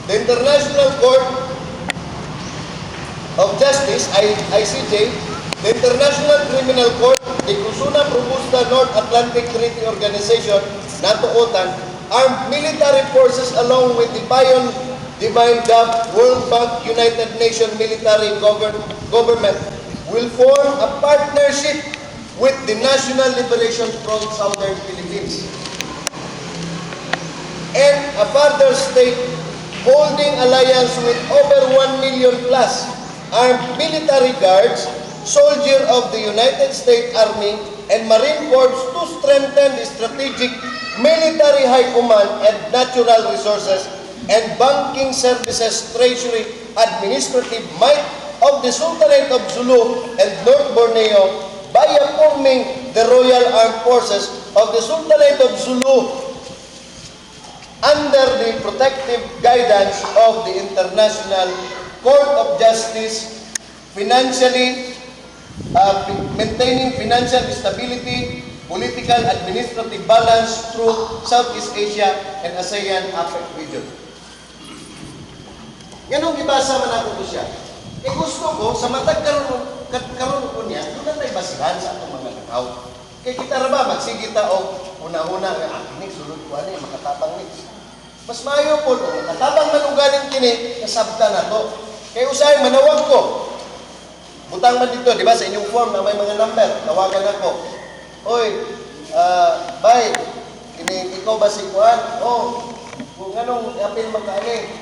the International Court of Justice, ICJ, the International Criminal Court, the Kusuna Probusta North Atlantic Treaty Organization, NATO OTAN, armed military forces along with the Divine Dove, World Bank, United Nations military government will form a partnership with the National Liberation Front Southern Philippines and a further state holding alliance with over 1 million plus armed military guards, soldiers of the United States Army and Marine Corps to strengthen the strategic military high command and natural resources and banking services treasury administrative might of the Sultanate of Sulu and North Borneo by forming the Royal Armed Forces of the Sultanate of Sulu under the protective guidance of the International Court of Justice, financially maintaining financial stability, political administrative balance through Southeast Asia and ASEAN APEC region. Ganong ibasa man ako siya. Gusto ko, sa matag karon ko niya, doon na tayo basihan sa atong mga nakaw. Kaya kita raba, magsigita o una-una, kini, sulod ko ani, makatabang ni. Mas maayo po, makatabang man ugaling kini, nasabta na to. Kaya usay, manawag ko. Butang man dito, di ba, sa inyong form na may mga number, tawagan ako. Oy, bay, ikaw ba si Juan? Oh, kung anong apil magkaali,